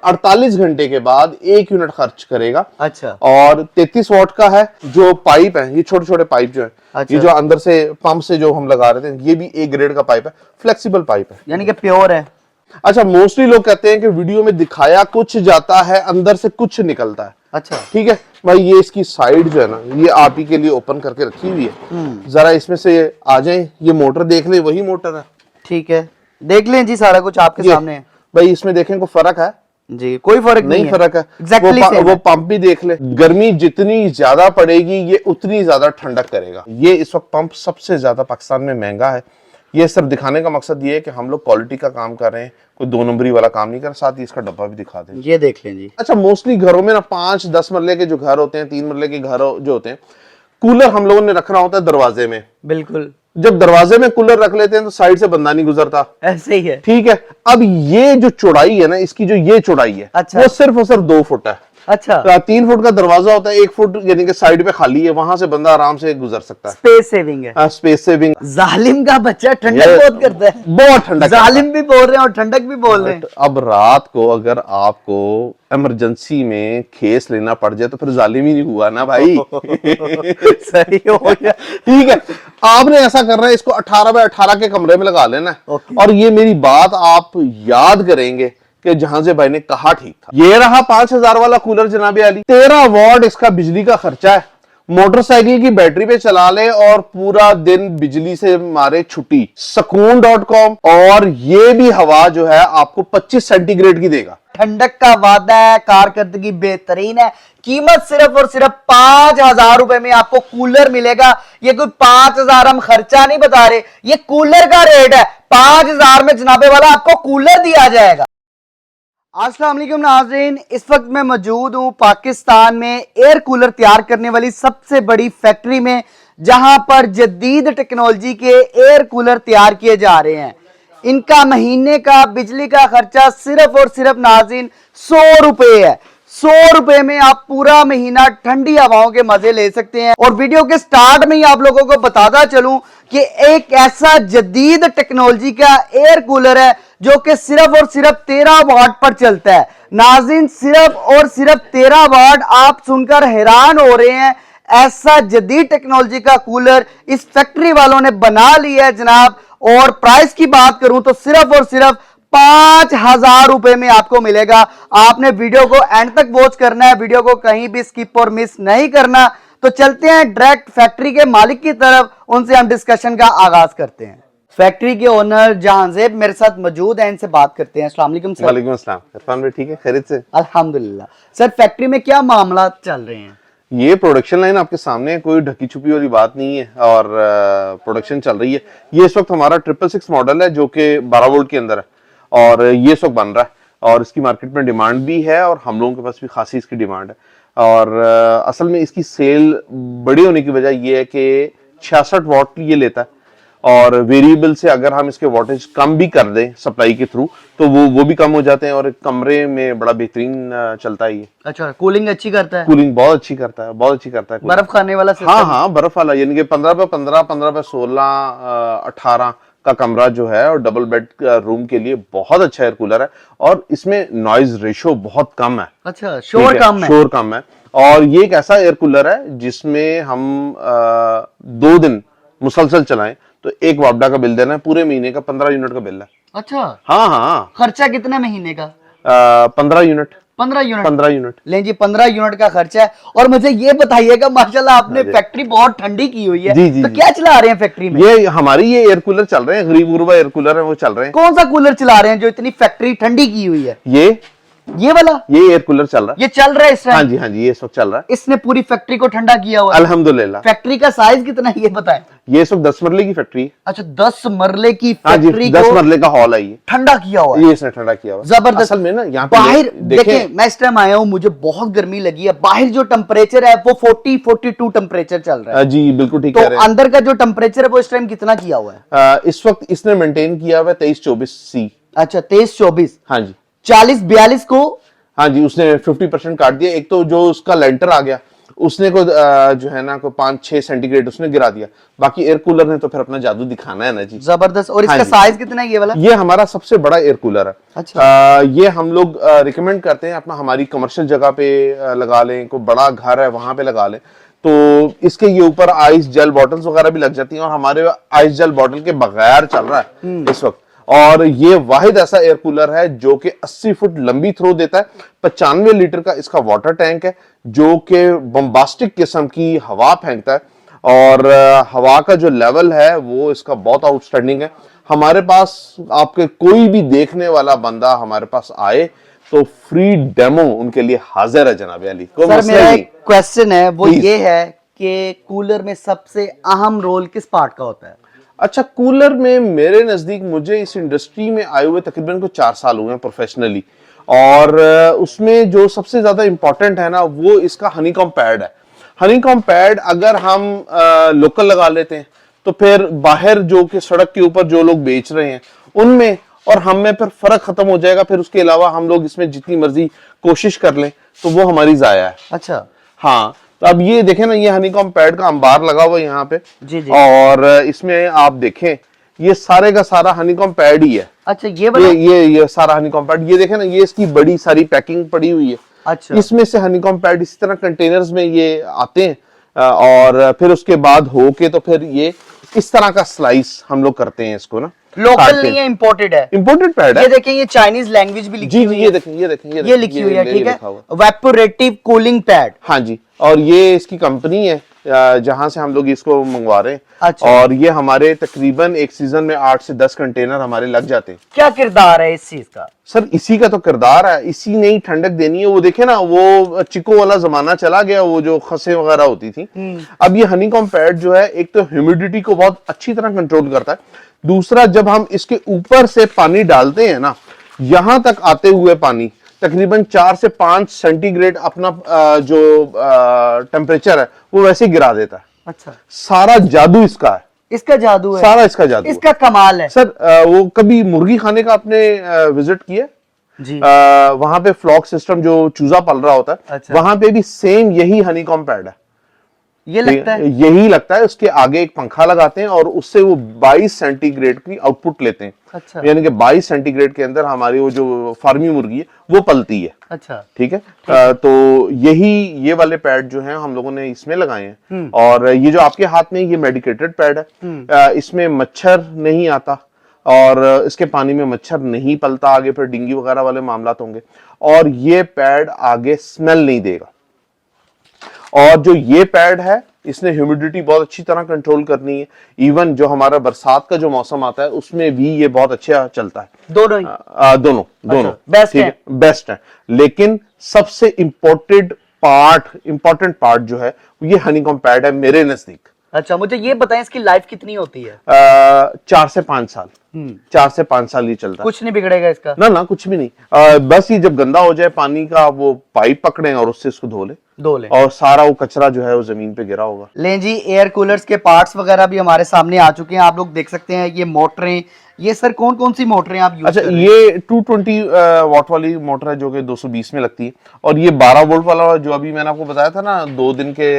48 घंटे के बाद 1 यूनिट खर्च करेगा। अच्छा। और 33 वॉट का है। जो पाइप है, ये छोटे छोटे पाइप जो है, अच्छा। ये जो अंदर से पंप से जो हम लगा रहे थे, ये भी एक ग्रेड का पाइप है, फ्लेक्सिबल पाइप है, यानी कि प्योर है। अच्छा, मोस्टली लोग कहते हैं कि वीडियो में दिखाया कुछ जाता है, अंदर से कुछ निकलता है। अच्छा। ठीक है भाई, ये इसकी साइड जो है ना, ये आप ही के लिए ओपन करके रखी हुई है। जरा इसमें से आ जाए, ये मोटर देख ले, वही मोटर है। ठीक है, देख लें जी, सारा कुछ आपके सामने है भाई। इसमें देखें कोई फर्क है जी? कोई फर्क नहीं फर्क है। Exactly वो पंप भी देख ले, गर्मी जितनी ज्यादा पड़ेगी ये उतनी ज्यादा ठंडक करेगा। ये इस वक्त पंप सबसे ज्यादा पाकिस्तान में महंगा है। ये सिर्फ दिखाने का मकसद ये है कि हम लोग क्वालिटी का काम कर रहे हैं, कोई 2 नंबरी वाला काम नहीं कर रहा। साथ ही इसका डब्बा भी दिखा दें, ये देख लें जी। अच्छा, मोस्टली घरों में ना 5-10 मरले के जो घर होते हैं, 3 मरले के घर जो होते हैं, कूलर हम लोगों ने रखना होता है दरवाजे में। बिल्कुल। जब दरवाजे में कूलर रख लेते हैं तो साइड से बंदा नहीं गुजरता, ऐसे ही है। ठीक है। अब ये जो चौड़ाई है ना, इसकी जो ये चौड़ाई है, अच्छा। वो सिर्फ और सिर्फ 2 फुट है। अच्छा। 3 फुट का दरवाजा होता है, 1 फुट यानी कि साइड पे खाली है, वहां से बंदा आराम से गुजर सकता है। स्पेस सेविंग है। Space saving. जालिम का बच्चा ठंडक बहुत करता है, बहुत ठंडक। जालिम भी बोल रहे हैं और ठंडक भी बोल रहे हैं। अब रात को अगर आपको इमरजेंसी में खेस लेना पड़ जाए तो फिर जालिम ही नहीं हुआ ना भाई। सही हो गया। ठीक है, आपने ऐसा करना है, इसको 18 बाय 18 के कमरे में लगा लेना है। और ये मेरी बात आप याद करेंगे कि जहांजे भाई ने कहा ठीक था। ये रहा 5000 वाला कूलर जनाबे अली, 13 वॉट इसका बिजली का खर्चा है। मोटरसाइकिल की बैटरी पे चला ले और पूरा दिन बिजली से मारे छुट्टी। Sukoon.com। और ये भी हवा जो है आपको 25 सेंटीग्रेड की देगा। ठंडक का वादा है, कारकर्दगी बेहतरीन है। कीमत सिर्फ और सिर्फ 5000 रुपए में आपको कूलर मिलेगा। ये कोई 5000 हम खर्चा नहीं बता रहे, ये कूलर का रेट है। 5000 में जनाबे वाला आपको कूलर दिया जाएगा। अस्सलाम वालेकुम नाज़रीन, इस वक्त मैं मौजूद हूँ पाकिस्तान में एयर कूलर तैयार करने वाली सबसे बड़ी फैक्ट्री में, जहां पर जदीद टेक्नोलॉजी के एयर कूलर तैयार किए जा रहे हैं। इनका महीने का बिजली का खर्चा सिर्फ और सिर्फ नाज़रीन 100 रुपए है। 100 रुपए में आप पूरा महीना ठंडी हवाओं के मजे ले सकते हैं। और वीडियो के स्टार्ट में ही आप लोगों को बताता चलूं कि एक ऐसा जदीद टेक्नोलॉजी का एयर कूलर है जो कि सिर्फ और सिर्फ 13 वाट पर चलता है। नाज़रीन, सिर्फ और सिर्फ 13 वाट, आप सुनकर हैरान हो रहे हैं। ऐसा जदीद टेक्नोलॉजी का कूलर इस फैक्ट्री वालों ने बना लिया है जनाब। और प्राइस की बात करूं तो सिर्फ और सिर्फ 5000 रुपए में आपको मिलेगा। आपने वीडियो को एंड तक वॉच करना है, वीडियो को कहीं भी स्किप और मिस नहीं करना। तो चलते हैं डायरेक्ट फैक्ट्री के मालिक की तरफ, उनसे हम डिस्कशन का आगाज करते हैं। फैक्ट्री के ओनर जहांजेब मेरे साथ मौजूद हैं, इनसे बात करते हैं। अस्सलाम वालेकुम सर। वालेकुम अस्सलाम। इरफान भाई ठीक है, खैरियत से? अल्हम्दुलिल्लाह। सर, फैक्ट्री में क्या मामला चल रहे हैं? ये प्रोडक्शन लाइन आपके सामने है, कोई ढकी छुपी वाली बात नहीं है। और प्रोडक्शन चल रही है। ये इस वक्त हमारा 666 मॉडल है जो कि 12 वोल्ट के अंदर है, और ये इस वक्त बन रहा है। और इसकी मार्केट में डिमांड भी है और हम लोगों के पास भी खासी इसकी डिमांड है। और असल में इसकी सेल बड़ी होने की वजह यह है कि 66 वॉट ये लेता है, और वेरिएबल से अगर हम इसके वोल्टेज कम भी कर दें सप्लाई के थ्रू तो वो भी कम हो जाते हैं, और कमरे में बड़ा बेहतरीन चलता है ये। अच्छा, कूलिंग अच्छी करता है? कूलिंग बहुत अच्छी करता है, बहुत अच्छी करता है। बर्फ खाने वाला सिस्टम? हाँ, बर्फ वाला, यानी कि 15 बाय 15, 15 बाय 16, 18 का कमरा जो है, और डबल बेड रूम के लिए बहुत अच्छा एयर कूलर है। और इसमें नॉइज रेशो बहुत कम है। अच्छा, शोर कम है? शोर कम है। और ये एक ऐसा एयर कूलर है जिसमें हम 2 दिन मुसलसल चलाएं तो 1 वापडा का बिल देना है, पूरे महीने का 15 यूनिट का बिल है। अच्छा। हाँ। खर्चा कितने महीने का? 15 यूनिट। 15 यूनिट? 15 यूनिट। लें जी, 15 यूनिट का खर्चा है। और मुझे ये बताइएगा, माशाल्लाह आपने फैक्ट्री बहुत ठंडी की हुई है। जी, तो क्या चला रहे हैं फैक्ट्री में? ये हमारी ये एयर कूलर चल रहे हैं, गरीब गुरबा एयर कूलर है, वो चल रहे हैं। कौन सा कूलर चला रहे हैं जो इतनी फैक्ट्री ठंडी की हुई है? ये वाला? ये एयर कूलर चल रहा है, ये चल रहा है इस टाइम? हाँ जी, ये सब चल रहा है। इसने पूरी फैक्ट्री को ठंडा किया हुआ है अल्हम्दुलिल्लाह। फैक्ट्री का साइज कितना है ये बताएं? ये सब 10 मरले की फैक्ट्री है। अच्छा, 10 मरले की हाँ जी, फैक्ट्री 10 को मरले का हॉल है ये, ठंडा किया हुआ है। ये इसने ठंडा किया हुआ है। जबरदस्त। असल में ना यहाँ पे बाहर देखें, मैं इस टाइम आया हूँ, मुझे बहुत गर्मी लगी है। बाहर जो टेम्परेचर है वो 40-42 टेम्परेचर चल रहा है। जी बिल्कुल ठीक तो कह रहे हैं। अंदर का जो टेम्परेचर है वो इस टाइम कितना किया हुआ है? इस वक्त इसने मेंटेन किया हुआ है 23-24 सी। अच्छा, 23-24। हाँ जी। 40-42 को? हाँ जी, उसने 50% काट दिया। एक तो जो उसका लेंटर आ गया, उसने को जो है ना को 5-6 सेंटीग्रेड उसने गिरा दिया, बाकी एयर कूलर ने तो फिर अपना जादू दिखाना है ना जी। जबरदस्त। और इसका हाँ जी। साइज कितना है ये वाला? ये हमारा सबसे बड़ा एयर कूलर है। अच्छा। ये हम लोग रिकमेंड करते हैं अपना हमारी कमर्शियल जगह पे लगा लें, कोई बड़ा घर है वहां पे लगा लें, तो इसके ये ऊपर आइस जेल बॉटल्स वगैरह भी लग जाती हैं, और हमारे आइस जेल बॉटल के बगैर चल रहा है इस वक्त। और ये वाहिद ऐसा एयर कूलर है जो कि 80 फुट लंबी थ्रो देता है। 95 लीटर का इसका वाटर टैंक है जो कि बम्बास्टिक किस्म की हवा फेंकता है, और हवा का जो लेवल है वो इसका बहुत आउटस्टैंडिंग है। हमारे पास आपके कोई भी देखने वाला बंदा हमारे पास आए तो फ्री डेमो उनके लिए हाजिर है जनाब अली, कोई सर मसला मेरा ही एक नहीं। क्वेश्चन है, वो Please. ये है कि कूलर में सबसे अहम रोल किस पार्ट का होता है? अच्छा, कूलर में मेरे नजदीक, मुझे इस इंडस्ट्री में आए हुए तकरीबन को 4 साल हुए हैं प्रोफेशनली, और उसमें जो सबसे ज्यादा इंपॉर्टेंट है ना वो इसका हनीकॉम्ब पैड है। हनीकॉम्ब पैड अगर हम लोकल लगा लेते हैं तो फिर बाहर जो कि सड़क के ऊपर जो लोग बेच रहे हैं उनमें और हम में फिर फर्क खत्म हो जाएगा। फिर उसके अलावा हम लोग इसमें जितनी मर्जी कोशिश कर लें तो वो हमारी जाया है। अच्छा। हाँ, तो अब ये देखें ना, ये हनीकॉम्ब पैड का अंबार लगा हुआ है यहाँ पे जी जी। और इसमें आप देखें ये सारे का सारा हनीकॉम्ब पैड ही है। अच्छा, ये बना? ये सारा हनीकॉम्ब पैड, ये देखें ना, ये इसकी बड़ी सारी पैकिंग पड़ी हुई है। अच्छा। इसमें से हनीकॉम्ब पैड इसी तरह कंटेनर्स में ये आते हैं, और फिर उसके बाद होके तो फिर ये इस तरह का स्लाइस हम लोग करते हैं इसको ना। लोकल नहीं है, इंपोर्टेड है। इंपोर्टेड पैड है। ये देखें, ये चाइनीज लैंग्वेज भी लिखी जी हुई जी, है। ये देखें, ये देखें, ये लिखी हुई है, ठीक है। लिखा हुआ। वेपोरेटिव कूलिंग पैड। हाँ जी, और ये इसकी कंपनी है जहां से हम लोग इसको मंगवा रहे हैं। अच्छा। और ये हमारे तकरीबन एक सीजन में 8 से 10 कंटेनर हमारे लग जाते हैं। क्या किरदार है इस चीज का? सर इसी का तो किरदार है, इसी ने ही ठंडक देनी है। वो देखे ना, वो चिको वाला जमाना चला गया, वो जो खसे वगैरह होती थी। अब ये हनीकॉम्ब पैड जो है, एक तो ह्यूमिडिटी को बहुत अच्छी तरह कंट्रोल करता है, दूसरा जब हम इसके ऊपर से पानी डालते हैं ना, यहां तक आते हुए पानी तकरीबन 4 से 5 सेंटीग्रेड अपना जो टेम्परेचर है वो वैसे ही गिरा देता है। अच्छा, सारा जादू इसका है, इसका जादू है, सारा इसका जादू इसका कमाल है। है। सर वो कभी मुर्गी खाने का आपने विजिट किया? जी। वहां पे फ्लॉक सिस्टम जो चूजा पल रहा होता है, अच्छा। वहां पे भी सेम यही हनीकॉम्ब पैड है। ये लगता है यही लगता है, उसके आगे एक पंखा लगाते हैं और उससे वो 22 सेंटीग्रेड की आउटपुट लेते हैं। अच्छा। यानी कि 22 सेंटीग्रेड के अंदर हमारी वो जो फार्मी मुर्गी है वो पलती है। अच्छा, ठीक है। तो ये वाले पैड जो हैं हम लोगों ने इसमें लगाए हैं, और ये जो आपके हाथ में ये मेडिकेटेड पैड है, इसमें मच्छर नहीं आता और इसके पानी में मच्छर नहीं पलता, आगे फिर डेंगू वगैरह वाले मामलात होंगे। और ये पैड आगे स्मेल नहीं देगा। और जो ये पैड है, इसने ह्यूमिडिटी बहुत अच्छी तरह कंट्रोल करनी है। इवन जो हमारा बरसात का जो मौसम आता है उसमें भी ये बहुत अच्छा चलता है। दोनों ही? दोनों दोनों बेस्ट ठीक है। बेस्ट है। लेकिन सबसे इंपॉर्टेंट पार्ट जो है ये हनीकॉम्ब पैड है मेरे नजदीक। अच्छा, मुझे ये बताएं इसकी लाइफ कितनी होती है? 4 से 5 साल, 4 से 5 साल ये चलता है। कुछ नहीं बिगड़ेगा इसका? ना ना, कुछ भी नहीं। बस ये जब गंदा हो जाए पानी का, वो पाइप पकड़े और उससे इसको धो ले, और सारा वो कचरा जो है वो जमीन पे गिरा होगा। लें जी, एयर कूलर्स के पार्ट्स वगैरह भी हमारे सामने आ चुके हैं, आप लोग देख सकते हैं। ये मोटरें, ये सर कौन कौन सी मोटरें आप यूज अच्छा, कर रहे हैं? ये 220 वाट वाली मोटर है जो कि 220 में लगती है, और ये 12 वोल्ट वाला जो अभी मैंने आपको बताया था ना, 2 दिन के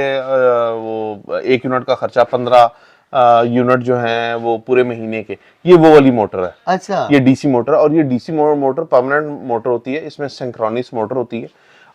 वो 1 यूनिट का खर्चा 15 यूनिट जो है वो पूरे महीने के, ये वो वाली मोटर है। अच्छा। ये डीसी मोटर, और ये डीसी मोटर परमानेंट मोटर होती है, इसमें सिंक्रोनिस मोटर होती है,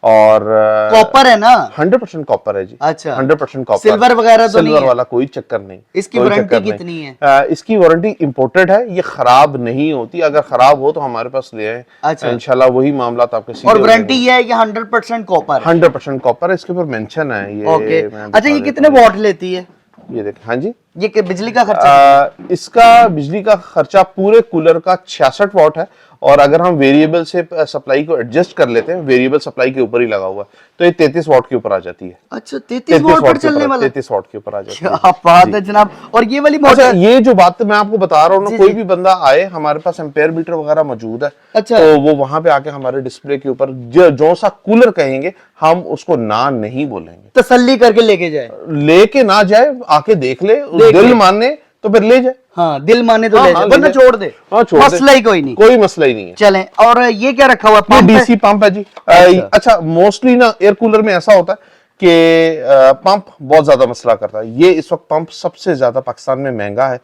और कॉपर है ना? 100% कॉपर है जी। अच्छा। 100% कॉपर। सिल्वर वगैरह तो नहीं सिल्वर है? वाला कोई चक्कर नहीं। इसकी कोई वारंटी चक्कर नहीं। कितनी है? इसकी वारंटी इंपोर्टेड है, ये खराब नहीं होती। अगर खराब हो तो हमारे पास ले आए, अच्छा। इंशाल्लाह वही मामला आपके सीधे और हो वारंटी जाएंगे। ये है कि 100% कॉपर है? 100% कॉपर है, इसके ऊपर मेंशन है ये। ओके। मैं अच्छा, ये दिखा कितने देता हूँ। वॉट लेती है? ये देखिए, हाँ जी। ये बिजली का खर्चा? इसका बिजली का खर्चा पूरे कूलर का 66 वाट है, और अगर हम वेरिएबल से सप्लाई को एडजस्ट कर लेते हैं, वेरिएबल सप्लाई के ऊपर ही लगा हुआ है, तो ये 33 वाट के ऊपर आ जाती है। अच्छा, 33 वोल्ट पर चलने वाला? 33 वाट के ऊपर आ जाती है। क्या बात है जनाब। और ये वाली अच्छा, मोटर? ये जो बात मैं आपको बता रहा हूँ ना, जी, कोई जी। भी बंदा आए, हमारे पास एम्पेयर मीटर वगैरह मौजूद है। अच्छा। तो वो वहां पे आके हमारे डिस्प्ले के ऊपर जो सा कूलर कहेंगे हम उसको ना नहीं बोलेंगे। तसल्ली करके लेके जाए? लेके ना जाए, आके देख ले, दिल माने तो फिर ले जाए। हाँ, दिल माने तो हाँ, ले हाँ, जाए, ले वरना जाए। छोड़ दे। हाँ, छोड़ दे। मसला ही कोई नहीं। कोई मसला ही नहीं है। चलें। और ये क्या रखा हुआ है? ये पंप है? डीसी पंप है जी। अच्छा, मोस्टली ना एयर कूलर में ऐसा होता है कि पंप बहुत ज्यादा मसला करता है। ये इस वक्त पंप सबसे ज्यादा पाकिस्तान में महंगा है।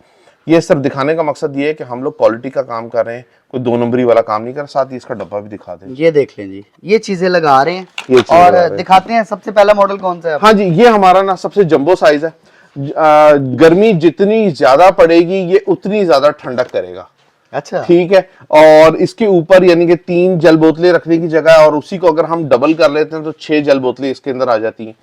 ये सिर्फ दिखाने का मकसद ये है कि हम लोग क्वालिटी का काम कर रहे हैं, कोई 2 नंबरी वाला काम नहीं कर रहा। साथ ही इसका डब्बा भी दिखा दें। ये देख लें जी, ये चीजें लगा रहे हैं ये चीजें और लगा रहे हैं। दिखाते हैं सबसे पहला मॉडल कौन सा है। हाँ जी, ये हमारा ना सबसे जंबो साइज है। गर्मी जितनी ज्यादा पड़ेगी ये उतनी ज्यादा ठंडक करेगा। अच्छा, ठीक है। और इसके ऊपर यानी कि 3 जल बोतलें रखने की जगह है, और उसी को अगर हम डबल कर लेते हैं तो 6 जल बोतलें इसके अंदर आ जाती हैं।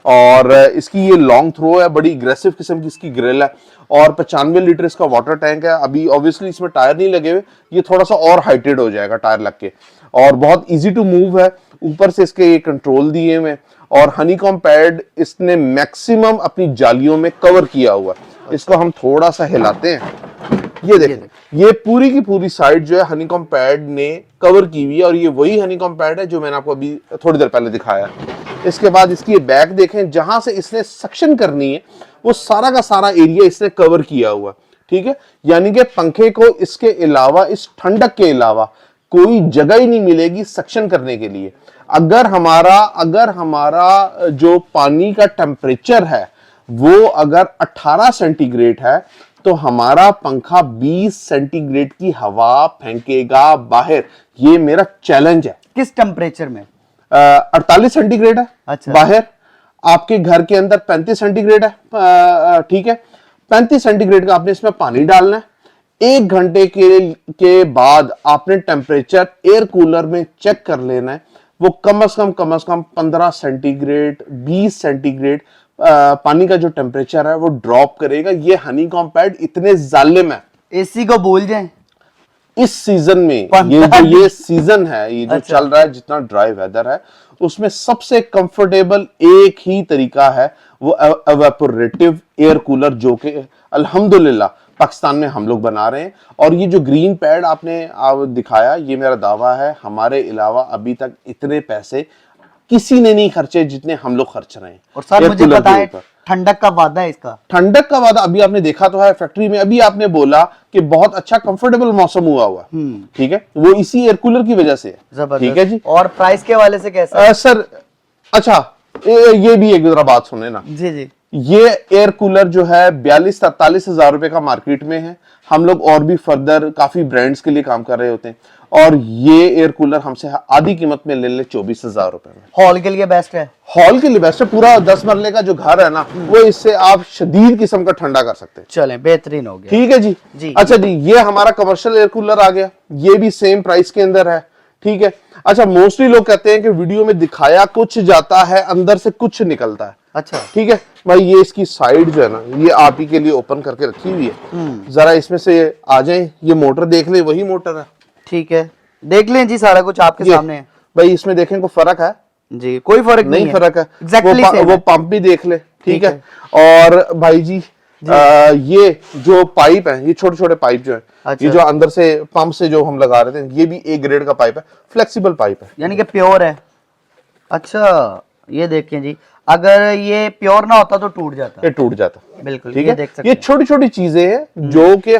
और इसकी ये लॉन्ग थ्रो है, बड़ी अग्रेसिव किस्म की इसकी ग्रिल है, और 95 लीटर इसका वाटर टैंक है। अभी ऑब्वियसली इसमें टायर नहीं लगे हुए, ये थोड़ा सा और हाइटेड हो जाएगा टायर लग के, और बहुत इजी टू मूव है। ऊपर से इसके ये कंट्रोल दिए हुए, और हनीकॉम पैड इसने मैक्सिमम अपनी जालियों में कवर किया हुआ है। इसको हम थोड़ा सा हिलाते हैं, ये देखें, ये पूरी की पूरी साइड जो है हनीकॉम पैड ने कवर की हुई है, और ये वही हनीकॉम पैड है जो मैंने आपको अभी थोड़ी देर पहले दिखाया। इसके बाद इसकी ये बैक देखें, जहां से इसने सक्शन करनी है वो सारा का सारा एरिया इसने कवर किया हुआ, ठीक है। यानी कि पंखे को इसके अलावा, इस ठंडक के अलावा कोई जगह ही नहीं मिलेगी सक्शन करने के लिए। अगर हमारा जो पानी का टेम्परेचर है वो अगर 18 सेंटीग्रेड है तो हमारा पंखा 20 सेंटीग्रेड की हवा फेंकेगा बाहर। ये मेरा चैलेंज है। किस टेम्परेचर में? 48 सेंटीग्रेड है। अच्छा। बाहर आपके घर के अंदर 35 सेंटीग्रेड है। ठीक है, 35 सेंटीग्रेड का आपने इसमें पानी डालना है। 1 घंटे के बाद आपने टेम्परेचर एयर कूलर में चेक कर लेना है। वो कम से कम 15 सेंटीग्रेड 20 सेंटीग्रेड पानी का जो टेम्परेचर है वो ड्रॉप करेगा। ये हनीकॉम पैड इतने जालिम है, एसी को भूल जाएं इस सीजन में। ये सीजन है, ये जो अच्छा। चल रहा है, जितना ड्राई वेदर है उसमें सबसे कंफर्टेबल एक ही तरीका है, वो एवेपोरेटिव एयर कूलर, जो कि अल्हम्दुलिल्लाह पाकिस्तान में हम लोग बना रहे हैं। और ये जो ग्रीन पैड आपने दिखाया, ये मेरा दावा है हमारे अलावा अभी तक इतने पैसे किसी ने नहीं खर्चे जितने हम लोग खर्च रहे हैं। और सर एयर मुझे कूलर पता के है ऊपर। ठंडक का वादा है इसका। ठंडक का वादा अभी आपने देखा तो है फैक्ट्री में। अभी आपने बोला कि बहुत अच्छा कंफर्टेबल मौसम हुआ हुआ, ठीक है, वो इसी एयर कूलर की वजह से है। जबरदस्त। ठीक है जी। और प्राइस के हवाले से कैसा? सर अच्छा, ये भी एक जरा बात सुने ना। जी जी। ये एयर कूलर जो है 42-43 हजार रुपए का मार्केट में है। हम लोग और भी फर्दर काफी ब्रांड्स के लिए काम कर रहे होते हैं, और ये एयर कूलर हमसे आधी कीमत में ले 24 हजार रुपए में। हॉल के लिए बेस्ट है। हॉल के लिए बेस्ट है। पूरा 10 मरले का जो घर है ना, वो इससे आप शदीद किस्म का ठंडा कर सकते हैं। चलें, बेहतरीन हो गया। ठीक है जी। जी। अच्छा जी, ये हमारा कमर्शियल एयर कूलर आ गया। ये भी सेम प्राइस के अंदर है। ठीक है। अच्छा, मोस्टली लोग कहते हैं कि वीडियो में दिखाया कुछ जाता है, अंदर से कुछ निकलता है। अच्छा। ठीक है भाई, ये इसकी साइड जो है ना, ये आप ही के लिए ओपन करके रखी हुई है। जरा इसमें से आ जाएं, ये मोटर देख ले, वही मोटर है। ठीक है, देख लें जी, सारा कुछ आपके सामने है। भाई इसमें देखें कोई फर्क है? जी, कोई फर्क नहीं फर्क है। Exactly वो पंप भी देख ले। ठीक है। और भाई जी, ये जो पाइप है, ये छोटे छोटे पाइप जो है, अच्छा। ये जो अंदर से पंप से जो हम लगा रहे थे, ये भी ए ग्रेड का पाइप है, फ्लेक्सिबल पाइप है, यानी कि प्योर है। अच्छा, ये देखें जी, अगर ये प्योर ना होता तो टूट जाता। ये टूट जाता। बिल्कुल, ठीक ये है। देख सकते ये हैं। छोटी छोटी चीजें हैं जो कि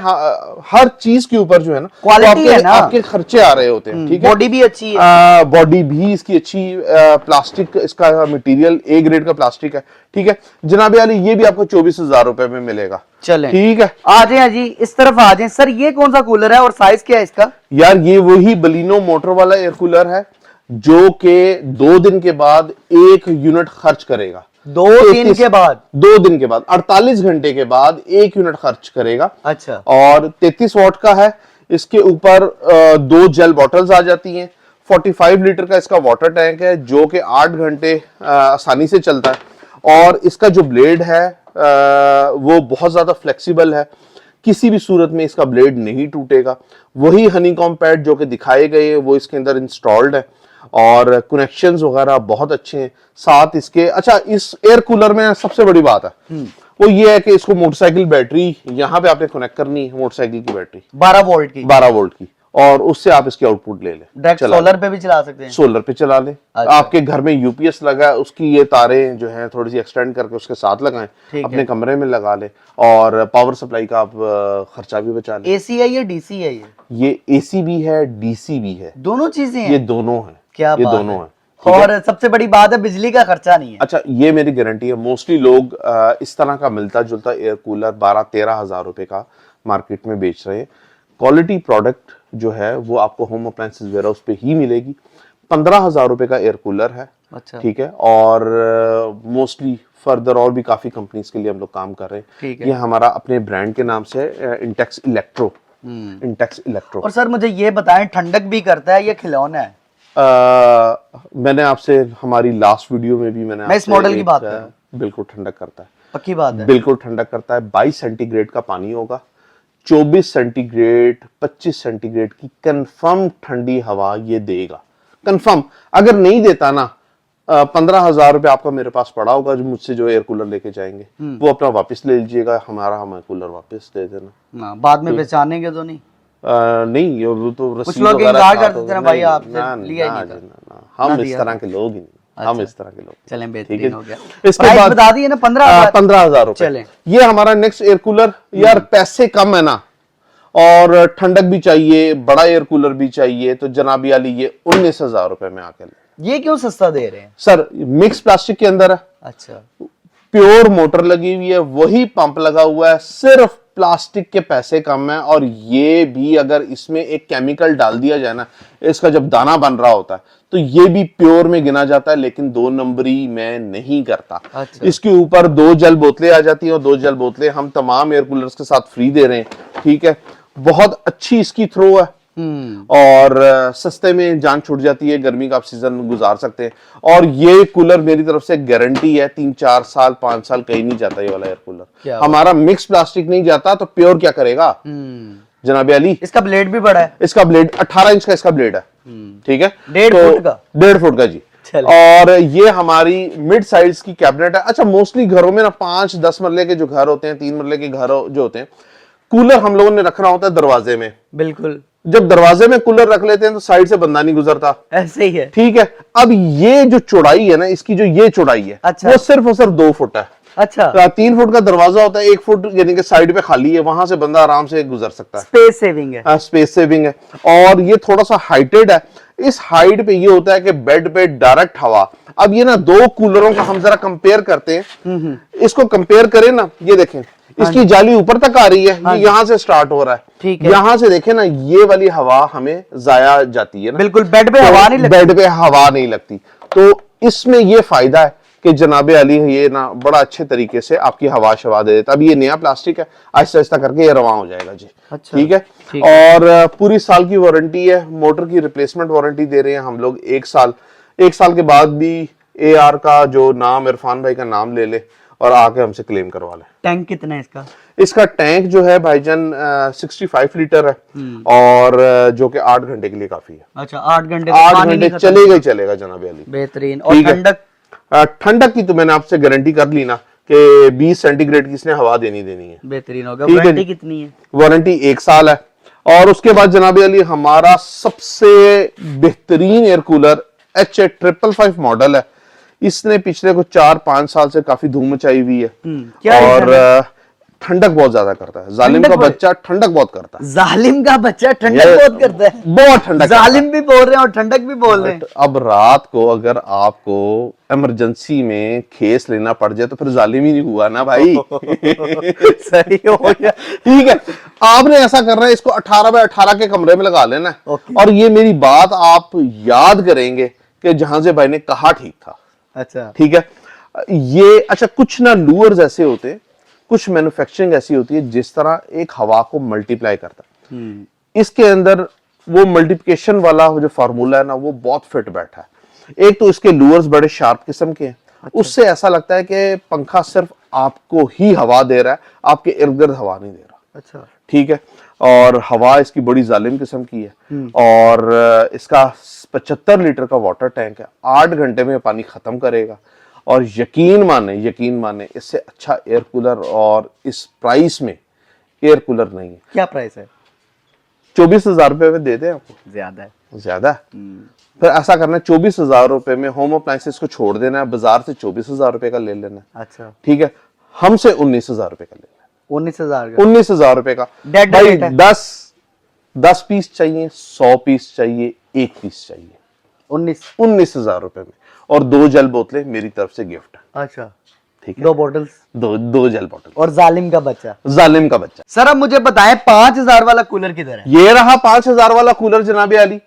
हर चीज के ऊपर जो है ना, क्वालिटी तो है ना, आपके खर्चे आ रहे होते हैं। ठीक है। बॉडी भी अच्छी है। बॉडी भी इसकी अच्छी, प्लास्टिक इसका मटेरियल ए ग्रेड का प्लास्टिक है। ठीक है जनाब अली, ये भी आपको 24 हजार रुपए में मिलेगा। चलें, ठीक है। आ जाए जी, इस तरफ आ जाए। सर ये कौन सा कूलर है और साइज क्या है इसका? यार ये वही बलिनो मोटर वाला एयर कूलर है जो कि 2 दिन के बाद 1 यूनिट खर्च करेगा। 2 दिन के बाद? 2 दिन के बाद, 48 घंटे के बाद 1 यूनिट खर्च करेगा। अच्छा। और 33 वॉट का है। इसके ऊपर 2 जेल बॉटल्स आ जाती हैं। 45 लीटर का इसका वाटर टैंक है जो कि 8 घंटे आसानी से चलता है। और इसका जो ब्लेड है वो बहुत ज्यादा फ्लेक्सिबल है, किसी भी सूरत में इसका ब्लेड नहीं टूटेगा। वही हनीकॉम पैड जो कि दिखाए गए हैं वो इसके अंदर इंस्टॉल्ड है, और कनेक्शंस वगैरह बहुत अच्छे हैं साथ इसके। अच्छा, इस एयर कूलर में सबसे बड़ी बात है वो ये है कि इसको मोटरसाइकिल बैटरी यहाँ पे आपने कनेक्ट करनी है, मोटरसाइकिल की बैटरी 12 वोल्ट की। 12 वोल्ट की, और उससे आप इसकी आउटपुट ले लें। डायरेक्ट सोलर पे भी चला सकते हैं? सोलर पे चला लें। अच्छा। आपके घर में यूपीएस लगा है, उसकी ये तारें जो हैं थोड़ी सी एक्सटेंड करके उसके साथ लगाएं, अपने कमरे में लगा लें, और पावर सप्लाई का आप खर्चा भी बचा लें। एसी है या डीसी है? ये एसी भी है, डीसी भी है, दोनों चीजें हैं? ये दोनों है। क्या ये बात दोनों है। है। और सबसे बड़ी बात है बिजली का खर्चा नहीं है। अच्छा, ये मेरी गारंटी है। मोस्टली लोग इस तरह का मिलता जुलता एयर कूलर 12-13 हजार रुपए का मार्केट में बेच रहे हैं। क्वालिटी प्रोडक्ट जो है वो आपको होम अप्लायंसेस वेयर हाउस पे ही मिलेगी। 15,000 रुपए का एयर कूलर है। अच्छा, ठीक है। और मोस्टली फर्दर और भी काफी कंपनीज के लिए हम लोग काम कर रहे हैं। ठीक है। ये हमारा अपने ब्रांड के नाम से इंटेक्स इलेक्ट्रो। Intex electro. और सर मुझे ये बताएं, ठंडक भी करता है, ये खिलौना है? मैंने आपसे हमारी लास्ट वीडियो में भी मैंने मैं इस आपसे मॉडल की बात कर रहा हूं। बिल्कुल ठंडक करता है। पक्की बात है? बिल्कुल ठंडक करता है। 22 सेंटीग्रेड का पानी होगा। 24 सेंटीग्रेड 25 सेंटीग्रेड की कंफर्म ठंडी हवा ये देगा। कंफर्म। अगर नहीं देता ना, 15,000 रुपए आपका मेरे पास पड़ा होगा जो मुझसे जो एयर कूलर लेके जाएंगे, वो अपना वापस ले लीजिएगा, हमारा हमें कूलर वापस दे देना। ना, बाद में बेचानेंगे तो नहीं? नहीं, वो तो कुछ रसीद लोग वगैरह इंकार था करते तो थे ना भाई, नहीं, आपसे ना, लिया ही ना, नहीं था। ना, हम ना इस दिया तरह था। के लोग ही नहीं। हम इस तरह के लोग। चलें, ठीक बेहतरीन है। हो गया। इसके प्राइस बाद बता दिए ना, 15,000। 15,000 रुपए। चलें। ये हमारा नेक्स्ट एयर कूलर। यार पैसे कम है ना, और ठंडक भी चाहिए, बड़ा एयर कूलर भी चाहिए, तो जनाबी अली ये 19,000 रुपए में आके ले। ये क्यों सस्ता दे रहे हैं? सर मिक्स प्लास्टिक के अंदर है। अच्छा, प्योर मोटर लगी हुई है, वही पंप लगा हुआ है, सिर्फ प्लास्टिक के पैसे कम है। और ये भी अगर इसमें एक केमिकल डाल दिया जाए ना, इसका जब दाना बन रहा होता है तो ये भी प्योर में गिना जाता है, लेकिन 2 नंबरी में नहीं करता। अच्छा। इसके ऊपर 2 जल बोतलें आ जाती हैं, और 2 जल बोतलें हम तमाम एयर कूलर्स के साथ फ्री दे रहे हैं। ठीक है। बहुत अच्छी इसकी थ्रो है, और सस्ते में जान छूट जाती है। गर्मी का आप सीजन गुजार सकते हैं। और ये कूलर मेरी तरफ से गारंटी है, 3-4 साल 5 साल कहीं नहीं जाता ये वाला एयर कूलर। हमारा मिक्स प्लास्टिक नहीं जाता, तो प्योर क्या करेगा जनाबे अली? इसका ब्लेड भी बड़ा है। इसका ब्लेड 18 इंच का इसका ब्लेड है। ठीक है। 1.5 फुट का। 1.5 फुट का जी। और ये हमारी मिड साइज की कैबिनेट है। अच्छा, मोस्टली घरों में ना 5-10 मरले के जो घर होते हैं, 3 मरले के घर जो होते हैं, कूलर हम लोगों ने रखना होता है दरवाजे में। बिल्कुल। जब दरवाजे में कूलर रख लेते हैं तो साइड से बंदा नहीं गुजरता। ऐसे ही है। ठीक है। अब ये जो चौड़ाई है ना, इसकी जो ये चौड़ाई है, अच्छा। वो सिर्फ और सिर्फ 2 फुट है। अच्छा। 3 फुट का दरवाजा होता है, 1 फुट यानी कि साइड पे खाली है, वहां से बंदा आराम से गुजर सकता है। स्पेस सेविंग है। स्पेस सेविंग है। और ये थोड़ा सा हाइटेड है। इस हाइट पे ये होता है कि बेड पे डायरेक्ट हवा। अब ये ना 2 कूलरों का हम जरा कंपेयर करते हैं। इसको कंपेयर करें ना, ये देखें, इसकी जाली ऊपर तक आ रही है, ये यहां से स्टार्ट हो रहा है। ठीक है। यहां से देखें ना, ये वाली हवा हमें जाया जाती है ना। बिल्कुल, बेड पे हवा नहीं लगती। बेड पे हवा नहीं लगती। तो इसमें ये फायदा है कि जनाबे अली ये ना बड़ा अच्छे तरीके से आपकी हवा शवा दे देता है। अब ये नया प्लास्टिक है, आहिस्ता आहिस्ता करके ये रवां हो जाएगा जी। अच्छा, ठीक है। ठीक और पूरी साल की वारंटी है। मोटर की रिप्लेसमेंट वारंटी दे रहे हैं हम लोग 1 साल। 1 साल के बाद भी AR का जो नाम, इरफान भाई का नाम ले ले और आके हमसे क्लेम करवा ले। टैंक कितना है इसका? इसका टैंक जो है भाईजान 65 लीटर है, और जो कि 8 घंटे के लिए काफी है। अच्छा, 8 घंटे 8 घंटे चलेगा ही चलेगा जनाबे अली। बेहतरीन। और ठंडक? ठंडक की तो मैंने आपसे गारंटी कर ली ना कि 20 सेंटीग्रेड की इसने हवा देनी है। बेहतरीन हो गया। वारंटी कितनी है? वारंटी 1 साल है। और उसके बाद जनाबे अली हमारा सबसे बेहतरीन एयर कूलर HA555 मॉडल है। इसने पिछले कुछ 4-5 साल से काफी धूम मचाई हुई है। क्या और ठंडक बहुत ज्यादा करता है। जालिम का बच्चा ठंडक बहुत करता है। जालिम का बच्चा ठंडक बहुत करता है। बहुत ठंडक। जालिम भी बोल रहे हैं और ठंडक भी बोल रहे हैं। अब रात को अगर आपको इमरजेंसी में खेस लेना पड़ जाए तो फिर जालिम ही नहीं हुआ ना भाई। सही हो गया। ठीक है। आपने ऐसा करना है, इसको 18 बाय 18 के कमरे में लगा लेना है। और ये मेरी बात आप याद करेंगे कि जहांजे भाई ने कहा ठीक था। अच्छा, ठीक है। ये अच्छा, कुछ ना लूअर्स ऐसे होते हैं, कुछ मैन्युफैक्चरिंग ऐसी होती है जिस तरह एक हवा को मल्टीप्लाई करता है। इसके अंदर वो मल्टीप्लिकेशन वाला जो फार्मूला है ना, वो बहुत फिट बैठा है। एक तो इसके लूअर्स बड़े शार्प किस्म के हैं। अच्छा। उससे ऐसा लगता है कि पंखा सिर्फ आपको ही हवा दे रहा है, आपके इर्द गिर्द हवा नहीं दे रहा। अच्छा, ठीक है। और हवा इसकी बड़ी जालिम किस्म की है। और इसका 75 लीटर का वाटर टैंक है। 8 घंटे में पानी खत्म करेगा। और यकीन माने इससे अच्छा एयर कूलर और इस प्राइस में एयर कूलर नहीं है। क्या प्राइस है? 24,000 रुपए में दे दें आपको। ज्यादा है। ज्यादा है? फिर ऐसा करना है, 24,000 रुपए में होम अप्लायंसेस को छोड़ देना है, बाजार से 24,000 रुपए का ले लेना है। अच्छा, ठीक है। हमसे 19,000 रुपए का ले लेना है। 19,000 का? 19,000 रुपए का। भाई 10 पीस चाहिए, 100 पीस चाहिए, 1 पीस चाहिए, 19,000 रुपए में, और 2 जेल बोतलें मेरी तरफ से गिफ्ट। अच्छा, ठीक है, 2 बॉटल्स, दो जेल बोतल, और जालिम का बच्चा। जालिम का बच्चा। सर अब मुझे बताएं 5,000 वाला कूलर किधर है? ये रहा 5,000 वाला कूलर जनाब अली।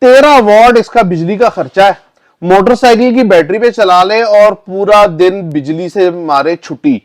13 वॉट इसका बिजली का खर्चा है। मोटरसाइकिल की बैटरी पे चला ले और पूरा दिन बिजली से मारे छुट्टी।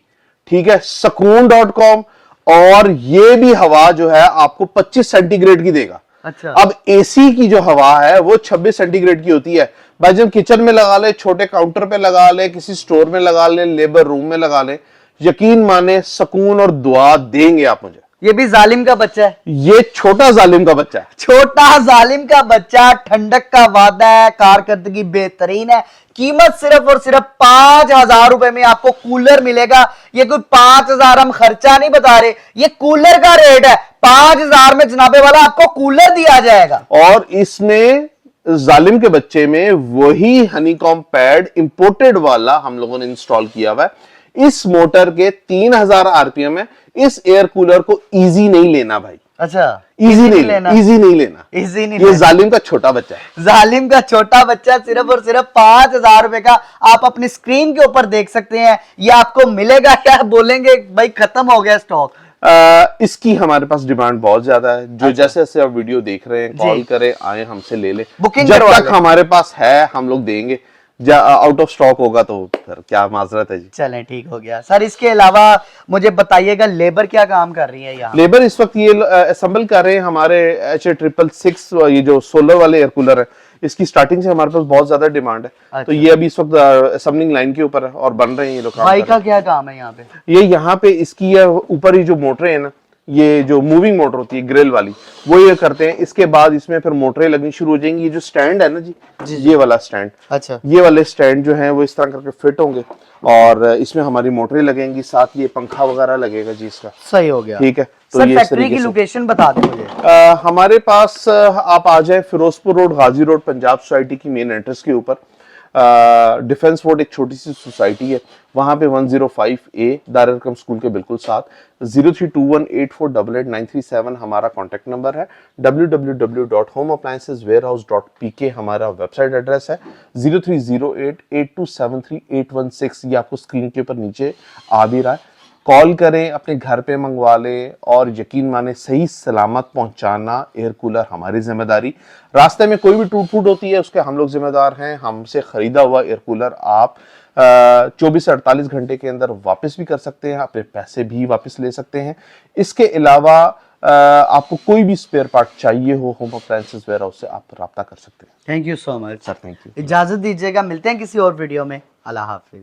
ठीक है, सकून.com। और ये भी हवा जो है आपको 25 सेंटीग्रेड की देगा। अच्छा, अब एसी की जो हवा है वो 26 सेंटीग्रेड की होती है। भाई जब किचन में लगा ले, छोटे काउंटर पे लगा ले, किसी स्टोर में लगा ले, लेबर रूम में लगा ले, यकीन माने सुकून और दुआ देंगे आप मुझे। ये भी जालिम का बच्चा है। ये छोटा जालिम का बच्चा है। छोटा जालिम का बच्चा, ठंडक का वादा है, कारकर्दगी बेहतरीन है। कीमत सिर्फ और सिर्फ 5,000 रुपए में आपको कूलर मिलेगा। ये कोई 5,000 हम खर्चा नहीं बता रहे, ये कूलर का रेट है। 5,000 में जनाबे वाला आपको कूलर दिया जाएगा। और इसमें जालिम के बच्चे में वही हनीकॉम पैड इंपोर्टेड वाला हम लोगों ने इंस्टॉल किया हुआ है। इस मोटर के 3,000 आरपीएम है। इस एयर कूलर को इजी नहीं लेना भाई। अच्छा, इजी नहीं लेना, इजी नहीं लेना, इजी नहीं ये लेना। जालिम का छोटा बच्चा है। जालिम का छोटा बच्चा सिर्फ और सिर्फ 5,000 रुपए का आप अपनी स्क्रीन के ऊपर देख सकते हैं। ये आपको मिलेगा क्या? बोलेंगे भाई खत्म हो गया स्टॉक। इसकी हमारे पास डिमांड बहुत ज्यादा है। जो जैसे जैसे आप वीडियो देख रहे हैं, कॉल करें, आए हमसे ले ले, बुकिंग जब करवा तक लें। हमारे पास है हम लोग देंगे। आउट ऑफ स्टॉक होगा तो फिर क्या माजरत है जी। चलें, ठीक हो गया। सर इसके अलावा मुझे बताइएगा लेबर क्या काम कर रही है यहाँ? लेबर इस वक्त ये असेंबल कर रहे हैं हमारे HA666, ये जो सोलर वाले एयर कूलर है, इसकी स्टार्टिंग से हमारे पास बहुत ज्यादा डिमांड है। अच्छा। तो ये अभी इस वक्त असेंबलिंग लाइन के ऊपर है और बन रहे हैं ये लोग काम भाई कर का रहे क्या काम है यहाँ पे? हैं। ये यहाँ पे इसकी ये ऊपर ही जो मोटरें हैं ना, ये जो मूविंग मोटर होती है ग्रिल वाली, वो ये करते हैं। इसके बाद इसमें फिर मोटरें लगनी शुरू हो जाएंगी। ये जो स्टैंड है ना जी, ये वाला स्टैंड, अच्छा, ये वाले स्टैंड जो हैं वो इस तरह करके फिट होंगे और इसमें हमारी मोटरें लगेंगी, साथ ये पंखा वगैरह लगेगा जी इसका। सही हो गया। ठीक है, तो सर ये इस फैक्ट्री तरीके की से लोकेशन बता दें मुझे। हमारे पास आप आ जाए फिरोजपुर रोड, गाजी रोड, पंजाब सोसाइटी की मेन एंट्रेंस के ऊपर। डिफेंस रोड एक छोटी सी सोसाइटी है, वहां पे 105A दारुल अरकम स्कूल के बिल्कुल साथ। 032184888937 हमारा कॉन्टेक्ट नंबर है। www.homeapplianceswarehouse.pk हमारा वेबसाइट एड्रेस है। 03088273 ये आपको स्क्रीन के ऊपर नीचे आ भी रहा है। कॉल करें, अपने घर पे मंगवा लें, और यकीन माने सही सलामत पहुंचाना एयर कूलर हमारी जिम्मेदारी। रास्ते में कोई भी टूट फूट होती है उसके हम लोग जिम्मेदार हैं। हमसे खरीदा हुआ एयर कूलर आप 24 से 48 घंटे के अंदर वापस भी कर सकते हैं, अपने पैसे भी वापस ले सकते हैं। इसके अलावा आपको कोई भी स्पेयर पार्ट चाहिए हो, होम अप्लायंसेस वेयरहाउस से आप राब्ता कर सकते हैं। Thank you so much sir, thank you. इजाजत दीजिएगा, मिलते हैं किसी और वीडियो में। अल्लाह हाफिज।